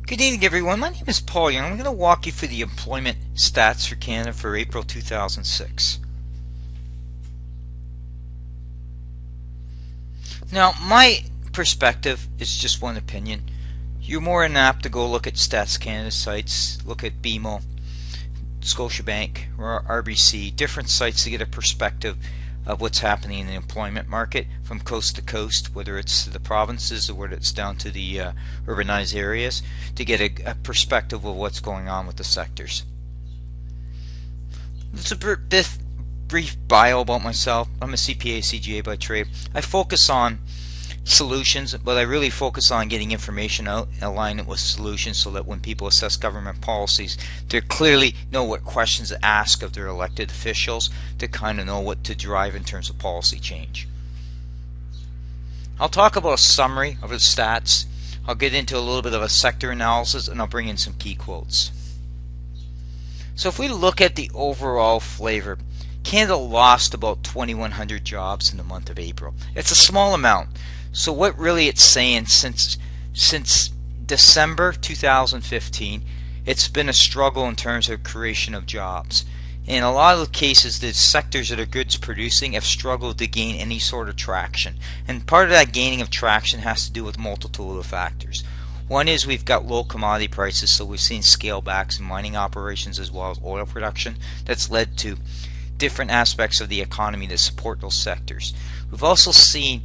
Good evening, everyone. My name is Paul Young. I'm going to walk you through the employment stats for Canada for April 2006. Now, my perspective is just one opinion. You're more than apt to go look at Stats Canada sites, look at BMO, Scotiabank, or RBC, different sites to get a perspective of what's happening in the employment market from coast to coast, whether it's the provinces or whether it's down to the urbanized areas, to get a perspective of what's going on with the sectors. It's a brief bio about myself. I'm a CPA, CGA by trade. I focus on solutions, but I really focus on getting information out and align it with solutions so that when people assess government policies, they clearly know what questions to ask of their elected officials to kind of know what to drive in terms of policy change. I'll talk about a summary of the stats. I'll get into a little bit of a sector analysis, and I'll bring in some key quotes. So if we look at the overall flavor, Canada lost about 2,100 jobs in the month of April. It's a small amount. So what really it's saying, since December 2015, it's been a struggle in terms of creation of jobs. In a lot of the cases, the sectors that are goods producing have struggled to gain any sort of traction. And part of that gaining of traction has to do with multitude of factors. One is we've got low commodity prices, so we've seen scale backs in mining operations as well as oil production. That's led to different aspects of the economy that support those sectors. We've also seen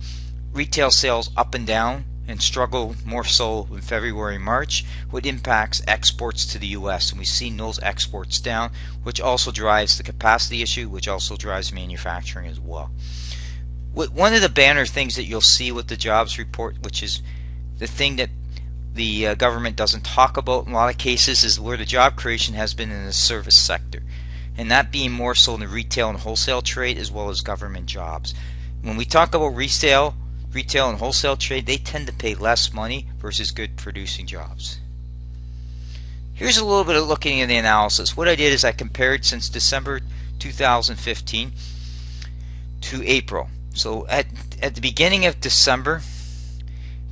retail sales up and down and struggle more so in February, March, which impacts exports to the US, and we've seen those exports down, which also drives the capacity issue, which also drives manufacturing as well. One of the banner things that you'll see with the jobs report, which is the thing that the government doesn't talk about in a lot of cases, is where the job creation has been in the service sector, and that being more so in the retail and wholesale trade as well as government jobs. When we talk about retail and wholesale trade, they tend to pay less money versus good producing jobs. Here's a little bit of looking at the analysis. What I did is I compared since December 2015 to April. So at the beginning of December,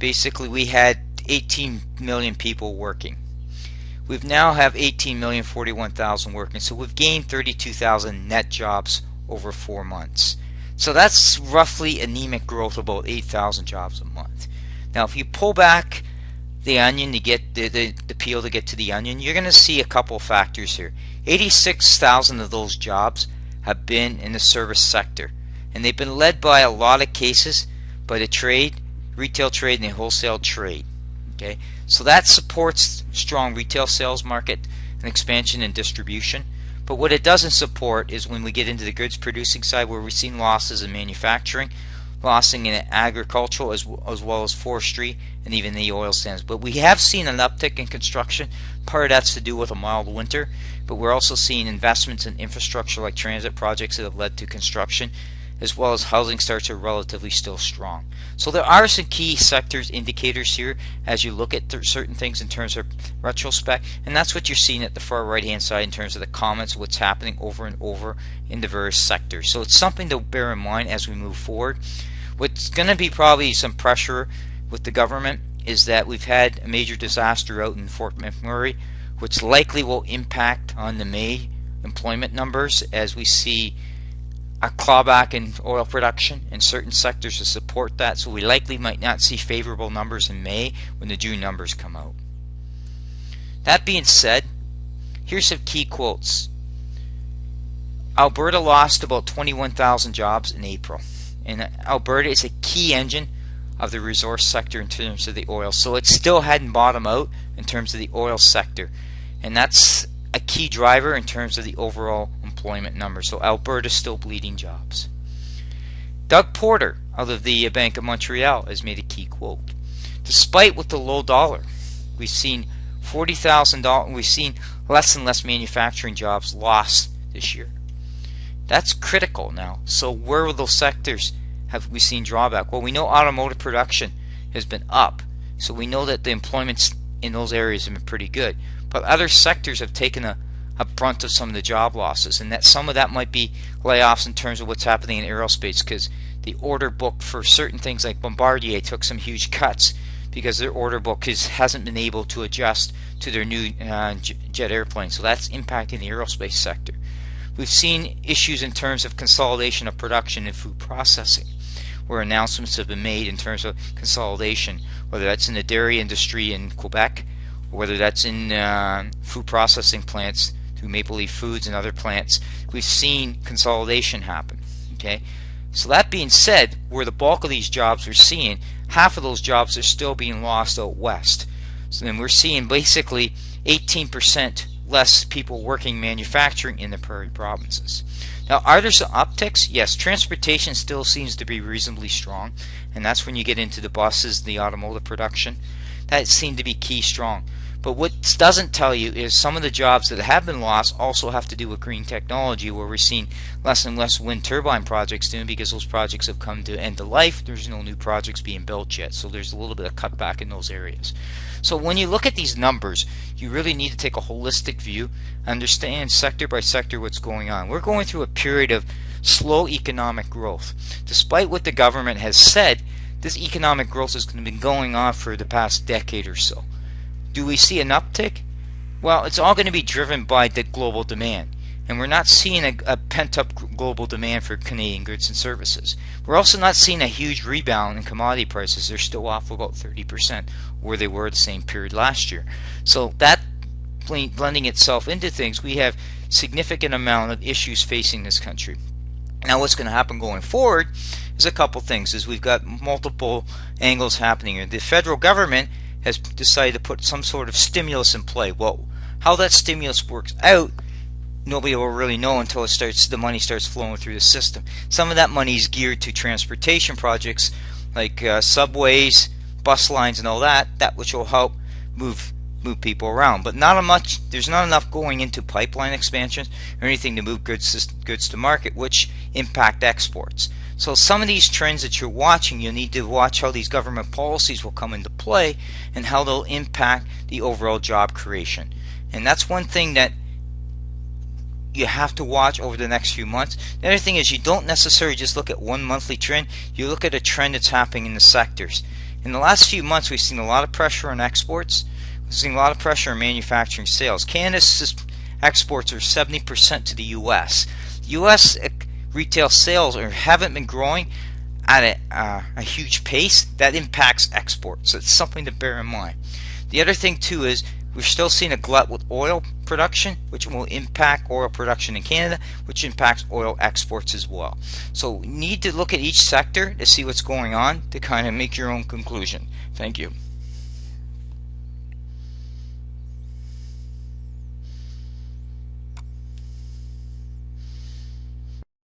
basically we had 18 million people working. We've now have 18,041,000 working. So we've gained 32,000 net jobs over 4 months. So that's roughly anemic growth, about 8,000 jobs a month. Now if you pull back the onion to get the peel to get to the onion, you're going to see a couple of factors here. 86,000 of those jobs have been in the service sector, and they've been led by a lot of cases by the trade, retail trade, and the wholesale trade. Okay, so that supports strong retail sales market and expansion and distribution. But what it doesn't support is when we get into the goods producing side, where we've seen losses in manufacturing, losing in agricultural as well as forestry, and even the oil sands. But we have seen an uptick in construction. Part of that's to do with a mild winter, but we're also seeing investments in infrastructure like transit projects that have led to construction, as well as housing starts are relatively still strong. So there are some key sectors indicators here as you look at certain things in terms of retrospect, and that's what you're seeing at the far right hand side in terms of the comments, what's happening over and over in the various sectors. So it's something to bear in mind as we move forward. What's going to be probably some pressure with the government is that we've had a major disaster out in Fort McMurray, which likely will impact on the May employment numbers as we see a clawback in oil production in certain sectors to support that. So we likely might not see favorable numbers in May when the June numbers come out. That being said, here's some key quotes. Alberta lost about 21,000 jobs in April, and Alberta is a key engine of the resource sector in terms of the oil, so it still hadn't bottomed out in terms of the oil sector, and that's a key driver in terms of the overall employment numbers. So Alberta's still bleeding jobs. Doug Porter out of the Bank of Montreal has made a key quote. Despite with the low dollar, we've seen $40,000. We've seen less and less manufacturing jobs lost this year. That's critical now. So where will those sectors have we seen drawback? Well, we know automotive production has been up, so we know that the employment in those areas have been pretty good. But other sectors have taken a brunt of some of the job losses, and that some of that might be layoffs in terms of what's happening in aerospace, because the order book for certain things like Bombardier took some huge cuts because their order book hasn't been able to adjust to their new jet airplane. So that's impacting the aerospace sector. We've seen issues in terms of consolidation of production in food processing, where announcements have been made in terms of consolidation, whether that's in the dairy industry in Quebec, or whether that's in food processing plants through Maple Leaf Foods and other plants. We've seen consolidation happen. Okay, so that being said, where the bulk of these jobs we're seeing, half of those jobs are still being lost out west. So then we're seeing basically 18% less people working manufacturing in the prairie provinces. Now, are there some upticks? Yes, transportation still seems to be reasonably strong, and that's when you get into the buses, the automotive production. That seemed to be key strong. But what doesn't tell you is some of the jobs that have been lost also have to do with green technology, where we're seeing less and less wind turbine projects doing, because those projects have come to end of life. There's no new projects being built yet, so there's a little bit of cutback in those areas. So when you look at these numbers, you really need to take a holistic view, understand sector by sector what's going on. We're going through a period of slow economic growth. Despite what the government has said, this economic growth has been going on for the past decade or so. Do we see an uptick? Well, it's all going to be driven by the global demand. And we're not seeing a pent-up global demand for Canadian goods and services. We're also not seeing a huge rebound in commodity prices. They're still off about 30% where they were the same period last year. So that blending itself into things, we have significant amount of issues facing this country. Now what's going to happen going forward is a couple things. Is we've got multiple angles happening here. The federal government has decided to put some sort of stimulus in play. Well, how that stimulus works out, nobody will really know until the money starts flowing through the system. Some of that money is geared to transportation projects like subways, bus lines, and all that which will help move people around. But not much. There's not enough going into pipeline expansions or anything to move goods to market, which impact exports. So some of these trends that you're watching, you need to watch how these government policies will come into play and how they'll impact the overall job creation. And that's one thing that you have to watch over the next few months. The other thing is you don't necessarily just look at one monthly trend, you look at a trend that's happening in the sectors. In the last few months we've seen a lot of pressure on exports. We've seen a lot of pressure on manufacturing sales. Canada's exports are 70% to the U.S. U.S. retail sales haven't been growing at a huge pace. That impacts exports. So it's something to bear in mind. The other thing too is we're still seeing a glut with oil production, which will impact oil production in Canada, which impacts oil exports as well. So you need to look at each sector to see what's going on to kind of make your own conclusion. Thank you.